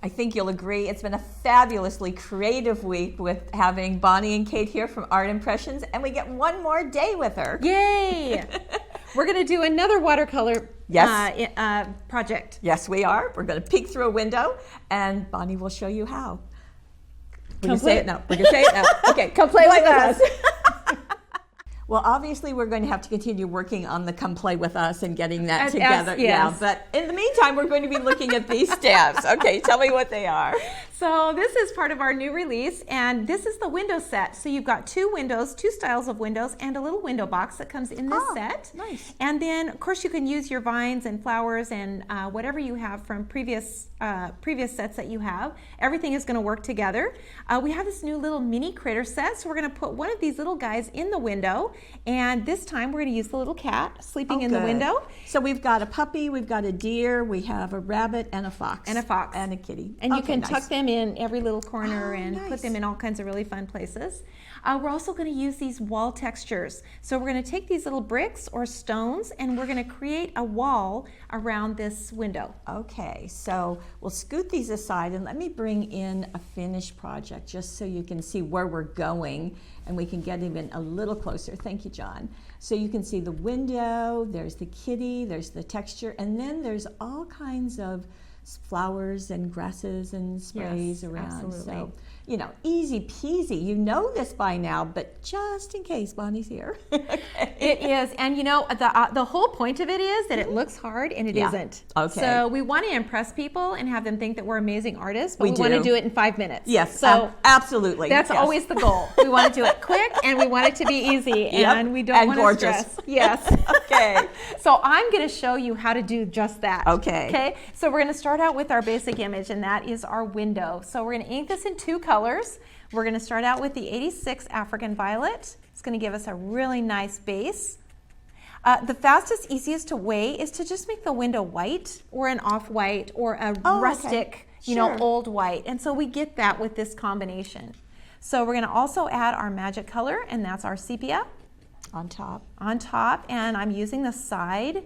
I think you'll agree it's been a fabulously creative week with having Bonnie and Kate here from Art Impressions, and we get one more day with her. Yay! We're going to do another watercolor project. Yes, we are. We're going to peek through a window, and Bonnie will show you how. We're going to say it now. We're going to say it now. Okay, come play with us. Well, obviously, we're going to have to continue working on the Come Play With Us and getting that together. Yes. Yeah, but in the meantime, we're going to be looking at these stamps. Okay, tell me what they are. So this is part of our new release, and this is the window set. So you've got two windows, two styles of windows, and a little window box that comes in this set. Nice. And then, of course, you can use your vines and flowers and whatever you have from previous sets that you have. Everything is going to work together. We have this new little mini critter set, so we're going to put one of these little guys in the window, and this time we're going to use the little cat sleeping in the window. So we've got a puppy, we've got a deer, we have a rabbit, and a fox. And a fox. And a kitty. And you can tuck them in every little corner and nice. put them in all kinds of really fun places. We're also going to use these wall textures. So we're going to take these little bricks or stones and we're going to create a wall around this window. Okay, so we'll scoot these aside and let me bring in a finished project just so you can see where we're going and we can get even a little closer. Thank you, John. So you can see the window, there's the kitty, there's the texture, and then there's all kinds of flowers and grasses and sprays around. Absolutely. So, you know, easy peasy. You know this by now, but just in case Bonnie's here. Okay. It is, and you know, the whole point of it is that it looks hard and it isn't. Okay. So we want to impress people and have them think that we're amazing artists, but we do. want to do it in 5 minutes. Yes, so absolutely. that's always the goal. We want to do it quick and we want it to be easy, and we don't want to stress. Yes. Okay. So I'm going to show you how to do just that. Okay. Okay. So we're going to start out with our basic image, and that is our window. So we're going to ink this in 2 colors. We're going to start out with the 86 African Violet. It's going to give us a really nice base. The fastest, easiest way is to just make the window white or an off-white or a rustic, you know, old white. And so we get that with this combination. So we're going to also add our magic color, and that's our sepia. On top. On top, and I'm using the side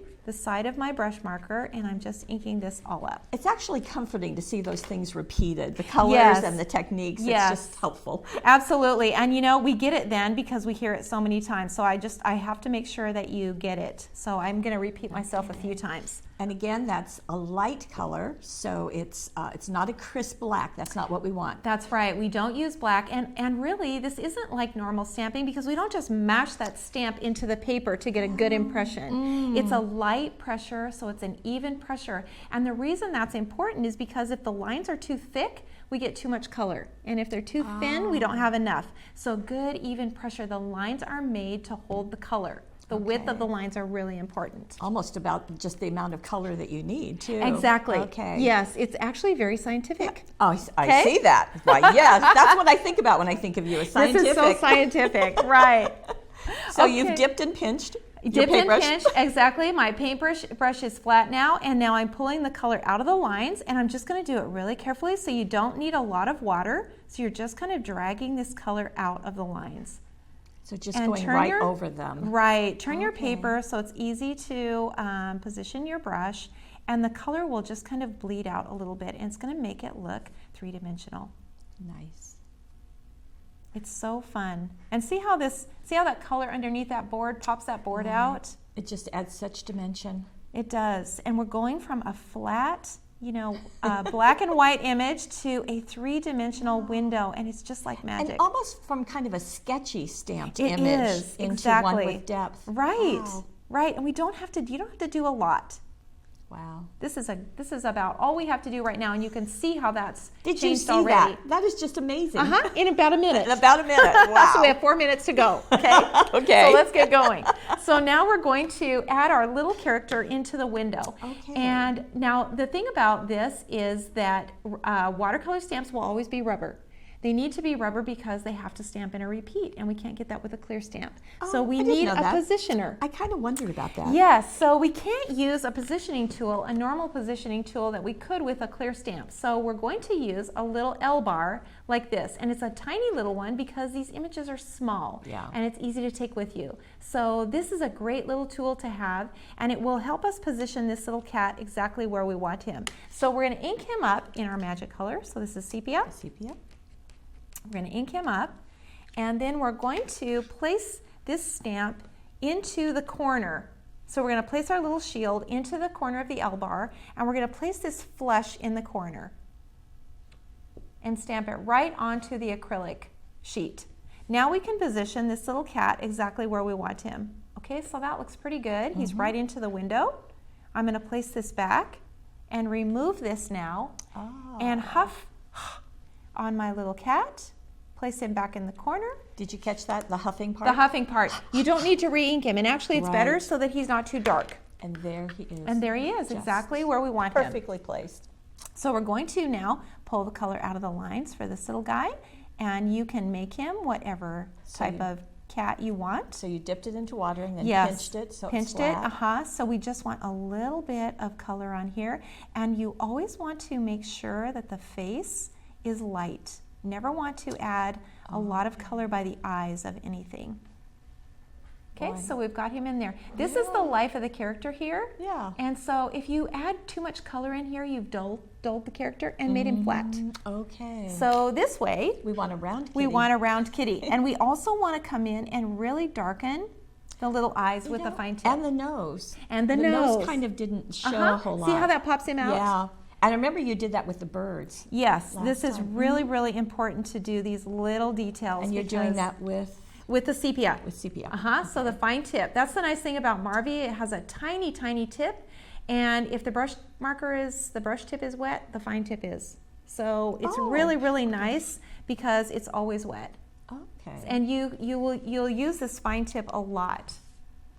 of my brush marker, and I'm just inking this all up. It's actually comforting to see those things repeated, the colors and the techniques. Yes. It's just helpful. Absolutely, and you know, we get it then because we hear it so many times, so I have to make sure that you get it. So I'm going to repeat myself a few times. And again, that's a light color, so it's not a crisp black. That's not what we want. That's right. We don't use black, and really, this isn't like normal stamping because we don't just mash that stamp into the paper to get a good impression. It's a light pressure, so it's an even pressure. And the reason that's important is because if the lines are too thick, we get too much color. And if they're too thin, we don't have enough. So good, even pressure. The lines are made to hold the color. The width of the lines are really important. Almost about just the amount of color that you need, too. Exactly. Okay. Yes, it's actually very scientific. Oh, I see that. Why, yes, that's what I think about when I think of you as scientific. This is so scientific, right. So you've dipped and pinched. Dipped and pinched, exactly. My paintbrush is flat now, and now I'm pulling the color out of the lines, and I'm just going to do it really carefully, so you don't need a lot of water. So you're just kind of dragging this color out of the lines. So just going right over them. Right. Turn your paper so it's easy to position your brush, and the color will just kind of bleed out a little bit, and it's going to make it look 3-dimensional. Nice. It's so fun. And see how that color underneath that board pops that board out? It just adds such dimension. It does. And we're going from a flat, you know, black and white image to a 3-dimensional window, and it's just like magic. And almost from kind of a sketchy stamped image into exactly. one with depth. Right. Wow. Right. And you don't have to do a lot. Wow. This is about all we have to do right now, and you can see how that's Did you changed see already. that? That is just amazing. In about a minute. In about a minute. Wow. So we have 4 minutes to go. Okay. Okay. So let's get going. So now we're going to add our little character into the window. Okay. And now the thing about this is that watercolor stamps will always be rubber. They need to be rubber because they have to stamp in a repeat, and we can't get that with a clear stamp. So Oh, we I didn't need know a that. positioner. I kind of wondered about that. Yes, so we can't use a positioning tool, a normal positioning tool that we could with a clear stamp. So we're going to use a little L bar like this, and it's a tiny little one because these images are small, Yeah. and it's easy to take with you. So this is a great little tool to have, and it will help us position this little cat exactly where we want him. So we're going to ink him up in our magic color. So this is sepia. Sepia. We're going to ink him up, and then we're going to place this stamp into the corner. So we're going to place our little shield into the corner of the L bar, and we're going to place this flush in the corner and stamp it right onto the acrylic sheet. Now we can position this little cat exactly where we want him. Okay, so that looks pretty good. He's right into the window. I'm going to place this back and remove this now and huff on my little cat. Place him back in the corner. Did you catch that? The huffing part? The huffing part. You don't need to re-ink him, and actually it's better Right. so that he's not too dark. And there he is. And there he is, Just exactly where we want him. perfectly placed. So we're going to now pull the color out of the lines for this little guy, and you can make him whatever type of cat you want. So you dipped it into water and then Yes, pinched it so pinched it's flat. it. So we just want a little bit of color on here, and you always want to make sure that the face is light. Never want to add a lot of color by the eyes of anything. Okay, Boy. so we've got him in there. This is the life of the character here. Yeah. And so if you add too much color in here, you've dulled the character and made him flat. Okay. So this way, we want a round kitty. we want a round kitty. And we also want to come in and really darken the little eyes with a fine tip. And the nose. And the nose nose. kind of didn't show a whole lot. See how that pops him out? Yeah. And I remember you did that with the birds. Yes, last this is time. really, really important to do these little details. And you're doing because- that with with the sepia. sepia. So the fine tip. That's the nice thing about Marvy. It has a tiny, tiny tip. And if the brush tip is wet, the fine tip is. So it's really, really nice because it's always wet. Okay. And you'll use this fine tip a lot.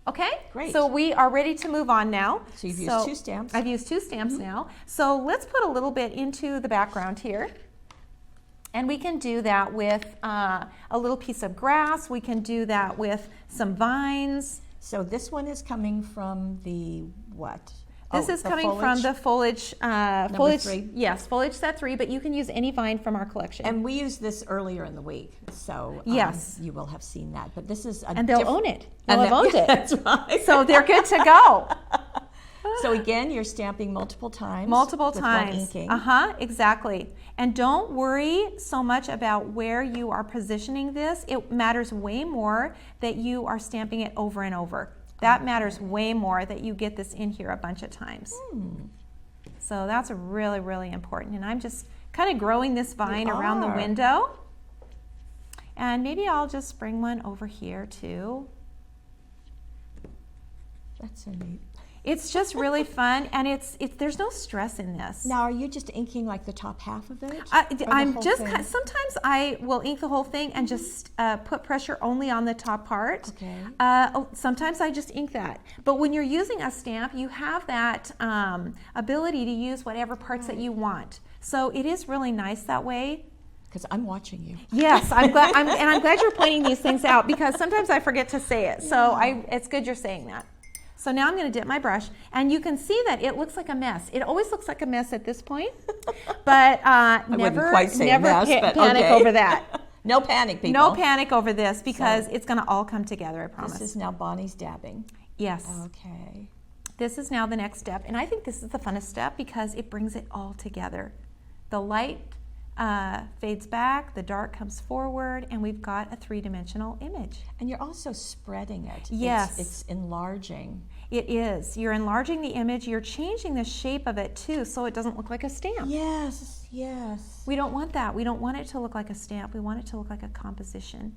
Okay? Great. So we are ready to move on now. So you've used 2 stamps. I've used 2 stamps now. So let's put a little bit into the background here. And we can do that with a little piece of grass. We can do that with some vines. So this one is coming from the what? This is the coming from foliage? the foliage. Number 3. Yes, foliage set 3, but you can use any vine from our collection. And we used this earlier in the week, so Yes. you will have seen that. But this is a and they'll own it. They'll And have owned it. That's right. So they're good to go. So again, you're stamping multiple times. Multiple with times. One inking. Exactly. And don't worry so much about where you are positioning this. It matters way more that you are stamping it over and over. That matters way more that you get this in here a bunch of times. So that's really, really important. And I'm just kind of growing this vine around the window. And maybe I'll just bring one over here too. That's so neat. It's just really fun, and there's no stress in this. Now, are you just inking like the top half of it? or the I'm whole just thing? sometimes I will ink the whole thing and just put pressure only on the top part. Okay. Sometimes I just ink that. But when you're using a stamp, you have that ability to use whatever parts that you want. So it is really nice that way. Because I'm watching you. Yes, I'm glad, and I'm glad you're pointing these things out because sometimes I forget to say it. So it's good you're saying that. So now I'm going to dip my brush, and you can see that it looks like a mess. It always looks like a mess at this point, but never panic over that. No panic, people. No panic over this because it's going to all come together, I promise. This is now Bonnie's dabbing. Yes. Okay. This is now the next step, and I think this is the funnest step because it brings it all together. The light fades back, the dark comes forward, and we've got a 3-dimensional image. And you're also spreading it. Yes. It's enlarging. It is. You're enlarging the image. You're changing the shape of it too so it doesn't look like a stamp. Yes, yes. We don't want that. We don't want it to look like a stamp. We want it to look like a composition.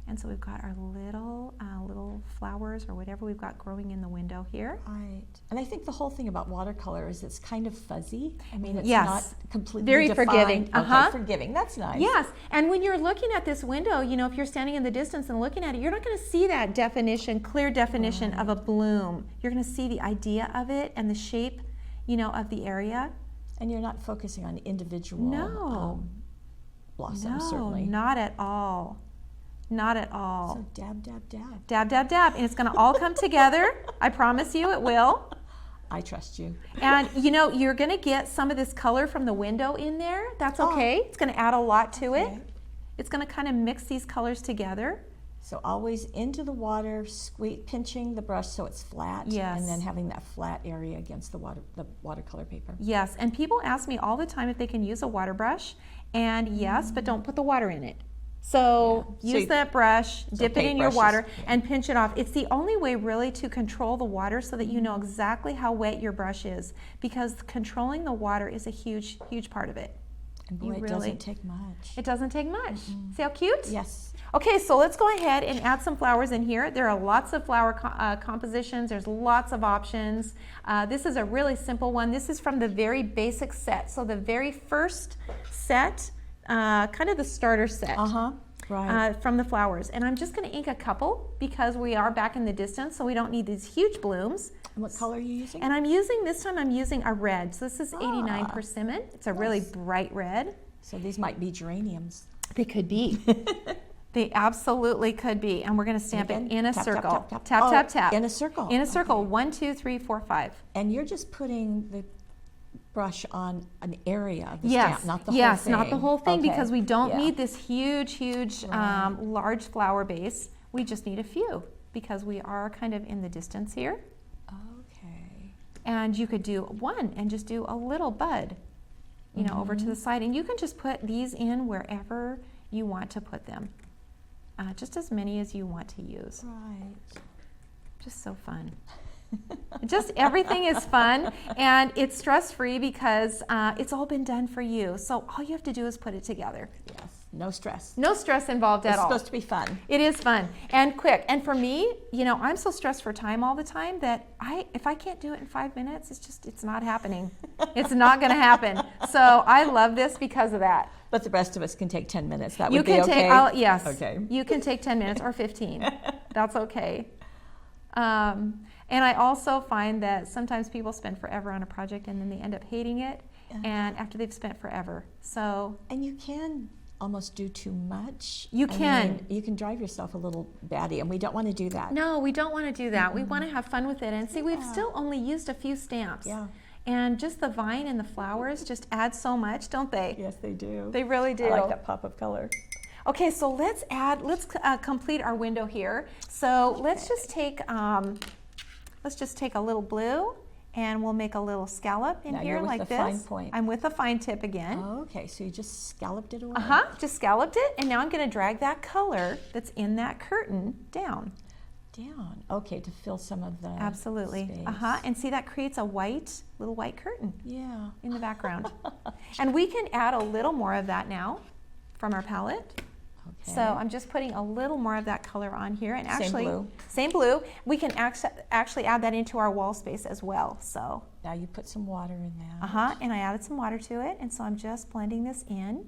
And so we've got our little flowers or whatever we've got growing in the window here. Right. And I think the whole thing about watercolor is it's kind of fuzzy. I mean, it's Yes. not completely Very defined. forgiving. Okay, forgiving. That's nice. Yes, and when you're looking at this window, you know, if you're standing in the distance and looking at it, you're not going to see that definition, clear definition of a bloom. You're going to see the idea of it and the shape, you know, of the area. And you're not focusing on individual No. blossom, No, certainly. not at all. Not at all. So dab, dab, dab. Dab, dab, dab. And it's going to all come together. I promise you it will. I trust you. And you know, you're going to get some of this color from the window in there. That's okay. It's going to add a lot to it. It's going to kind of mix these colors together. So always into the water, pinching the brush so it's flat. Yes. And then having that flat area against the watercolor paper. Yes. And people ask me all the time if they can use a water brush. And yes, but don't put the water in it. So use that brush, dip it in your water, and pinch it off. It's the only way really to control the water so that you know exactly how wet your brush is, because controlling the water is a huge, huge part of it. And boy, it doesn't take much. It doesn't take much. See how cute? Yes. Okay, so let's go ahead and add some flowers in here. There are lots of flower compositions. There's lots of options. This is a really simple one. This is from the very basic set. So the very first set, kind of the starter set from the flowers. And I'm just going to ink a couple because we are back in the distance, so we don't need these huge blooms. And what color are you using? And this time I'm using a red. So this is 89 persimmon. It's a really bright red. So these might be geraniums. They could be. They absolutely could be. And we're going to stamp it in a circle. Tap, tap, tap. In a circle. In a circle. 1, 2, 3, 4, 5. And you're just putting the brush on an area of the stamp, not the whole thing. Yes, not the whole thing, because we don't need this huge, large flower base. We just need a few because we are kind of in the distance here. Okay. And you could do one and just do a little bud, you know, over to the side. And you can just put these in wherever you want to put them. Just as many as you want to use. Right. Just so fun. Just everything is fun, and it's stress-free because it's all been done for you. So all you have to do is put it together. Yes, no stress. No stress involved at all. It's supposed to be fun. It is fun and quick. And for me, you know, I'm so stressed for time all the time that if I can't do it in 5 minutes, it's not happening. It's not going to happen. So I love this because of that. But the rest of us can take 10 minutes. That would be okay? Yes. Okay. You can take 10 minutes or 15. That's okay. And I also find that sometimes people spend forever on a project and then they end up hating it, and after they've spent forever. So. And you can almost do too much. You can. You can drive yourself a little batty, and we don't want to do that. No, we don't want to do that. We want to have fun with it. And see, we've still only used a few stamps. Yeah. And just the vine and the flowers just add so much, don't they? Yes, they do. They really do. I like that pop of color. Okay, so let's complete our window here. So let's just take a little blue, and we'll make a little scallop in here like this. Fine point. I'm with a fine tip again. Oh, okay, so you just scalloped it away. Just scalloped it, and now I'm going to drag that color that's in that curtain down. Okay, to fill some of the Absolutely. space. And see, that creates a little white curtain. Yeah. In the background. And we can add a little more of that now from our palette. Okay. So I'm just putting a little more of that color on here, and actually same blue. We can actually add that into our wall space as well. So now you put some water in there. And I added some water to it, and so I'm just blending this in.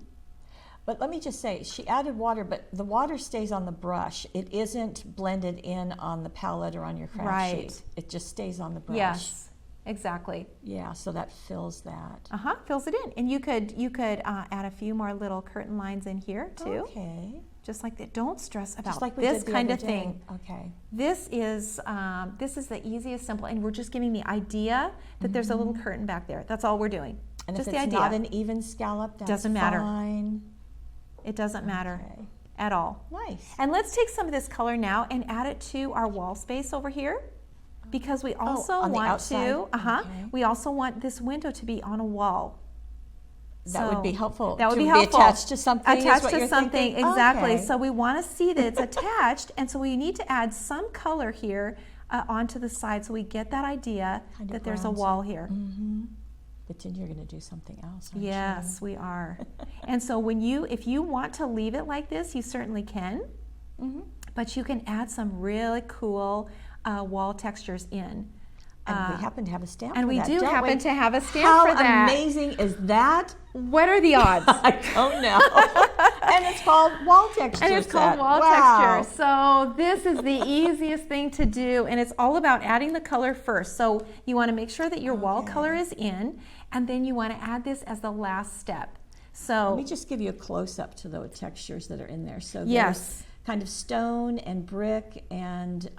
But let me just say, she added water, but the water stays on the brush. It isn't blended in on the palette or on your craft sheet. It just stays on the brush. Yes, exactly. Yeah, so that fills that. Fills it in. And you could add a few more little curtain lines in here too. Okay. Just like that. Don't stress about just like we this did the kind other of thing. day. Okay. This is the easiest, simple, and we're just giving the idea that there's a little curtain back there. That's all we're doing. And just if the it's idea. not an even scallop, that's doesn't matter. Fine. It doesn't matter at all. Nice. And let's take some of this color now and add it to our wall space over here, because we also we also want this window to be on a wall. That would be helpful. That would be helpful. Attached to something. Attached to something, exactly. Okay. So we want to see that it's attached, and so we need to add some color here onto the side, so we get that idea that there's a wall here. But then you're going to do something else. Yes, we are. And so if you want to leave it like this, you certainly can. But you can add some really cool wall textures in. And we happen to have a stamp and for we that, do don't happen we? to have a stamp for that. How amazing is that? What are the odds? I don't know. And it's called wall texture. And it's called wall texture. So this is the easiest thing to do, and it's all about adding the color first. So you want to make sure that your wall color is in, and then you want to add this as the last step. So Let me just give you a close-up to the textures that are in there. So there's yes. kind of stone and brick and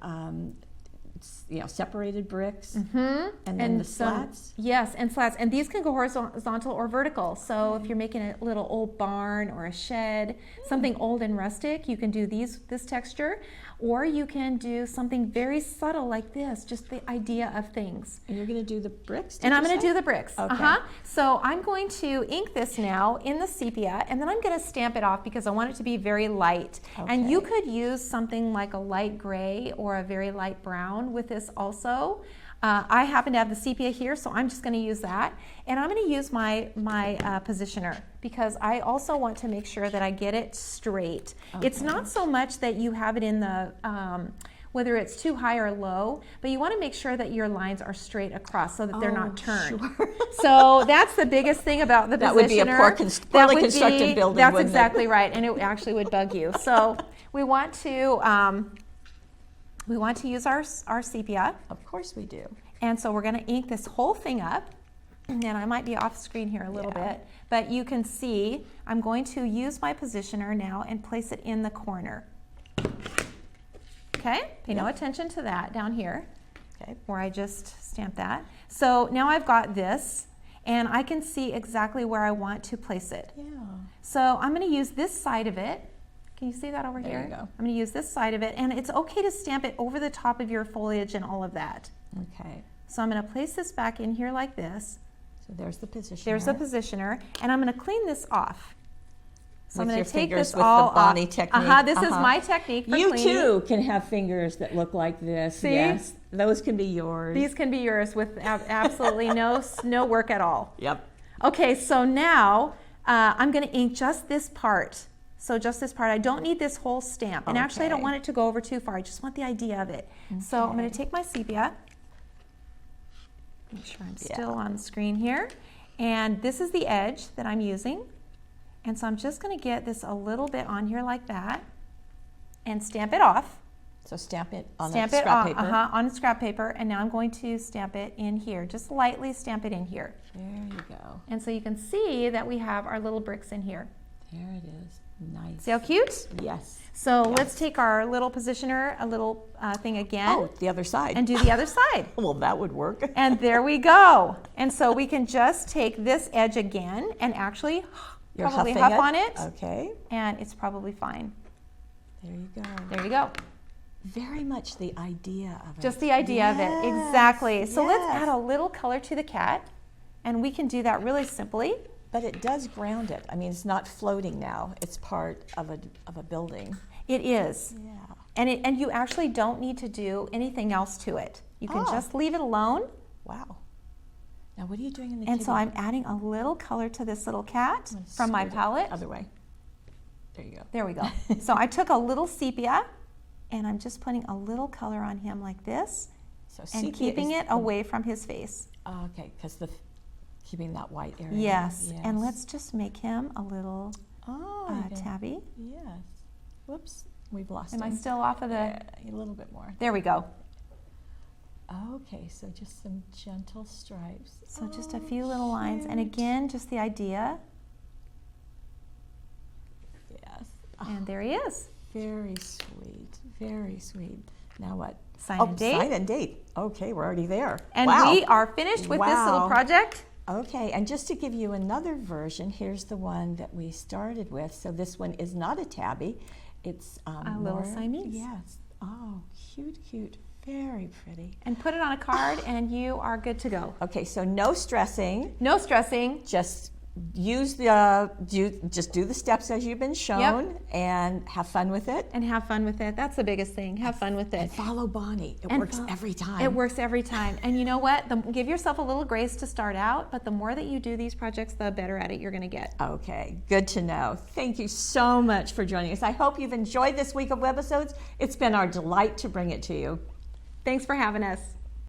separated bricks, and then the slats. Yes, and slats. And these can go horizontal or vertical. So if you're making a little old barn or a shed, something old and rustic, you can do this texture. Or you can do something very subtle like this, just the idea of things. And you're going to do the bricks? And I'm going to do the bricks. Okay. So I'm going to ink this now in the sepia, and then I'm going to stamp it off because I want it to be very light. Okay. And you could use something like a light gray or a very light brown with this also. I happen to have the sepia here, so I'm just going to use that. And I'm going to use my positioner because I also want to make sure that I get it straight. Okay. It's not so much that you have it in the, whether it's too high or low, but you want to make sure that your lines are straight across so that they're not turned. Sure. So that's the biggest thing about the positioner. That would be a poorly constructed building, That's wouldn't exactly it? right, and it actually would bug you. So we want to use our sepia. Of course we do. And so we're going to ink this whole thing up. And I might be off screen here a little bit, but you can see I'm going to use my positioner now and place it in the corner. Okay, pay no attention to that down here, Okay. where I just stamped that. So now I've got this, and I can see exactly where I want to place it. Yeah. So I'm going to use this side of it. Can you see that over here? There you go. I'm going to use this side of it, and it's okay to stamp it over the top of your foliage and all of that. Okay. So I'm going to place this back in here like this. So there's the positioner. There's the positioner, and I'm going to clean this off. So With I'm going your to take fingers this with all the Bonnie off. technique. This is my technique for You cleaning. too can have fingers that look like this. See? Yes, those can be yours. These can be yours with absolutely no work at all. Yep. Okay, so now I'm going to ink just this part. So just this part. I don't need this whole stamp. And actually, I don't Okay. want it to go over too far. I just want the idea of it. So I'm going to take my sepia. Make sure I'm still on the screen here. And this is the edge that I'm using. And so I'm just going to get this a little bit on here like that and stamp it off. So stamp it on Stamp a it scrap paper. on scrap paper. And now I'm going to stamp it in here. Just lightly stamp it in here. There you go. And so you can see that we have our little bricks in here. There it is. Nice. See how cute? Yes. So let's take our little positioner, a little thing again, Oh, the other side. and do the other side. Well, that would work. And there we go. And so we can just take this edge again and actually You're probably huffing huff on it, Okay. and it's probably fine. There you go. There you go. Very much the idea of it. Just the idea of it. Yes, Exactly. So let's yes. add a little color to the cat, and we can do that really simply. But it does ground it. I mean, it's not floating now. It's part of a building. It is. Yeah. And you actually don't need to do anything else to it. You can Oh. just leave it alone. Wow. Now, what are you doing in the And kitty? so I'm adding a little color to this little cat I'm gonna from my scoot it palette. Other way. There you go. There we go. So I took a little sepia, and I'm just putting a little color on him like this, So and sepia keeping is it away from his face. Oh, okay, because keeping that white area. Yes. And let's just make him a little Oh, okay. tabby. Yes. Whoops, we've lost Am I him. still off of the? Yeah, a little bit more. There we go. Okay, so just some gentle stripes. So just a few little lines, and again, just the idea. Yes. And there he is. Very sweet. Very sweet. Now what? Sign and date. Sign and date. Okay, we're already there. And Wow. we are finished with this little Wow. project. Okay, and just to give you another version, here's the one that we started with. So this one is not a tabby. It's A little Siamese. Yes. Oh, cute, cute. Very pretty. And put it on a card, and you are good to go. Okay, so no stressing. No stressing. Just use do the steps as you've been shown and have fun with it. And have fun with it. That's the biggest thing. Have fun with it. And follow Bonnie. It works every time. It works every time. And you know what? Give yourself a little grace to start out, but the more that you do these projects, the better at it you're going to get. Okay, good to know. Thank you so much for joining us. I hope you've enjoyed this week of Webisodes. It's been our delight to bring it to you. Thanks for having us.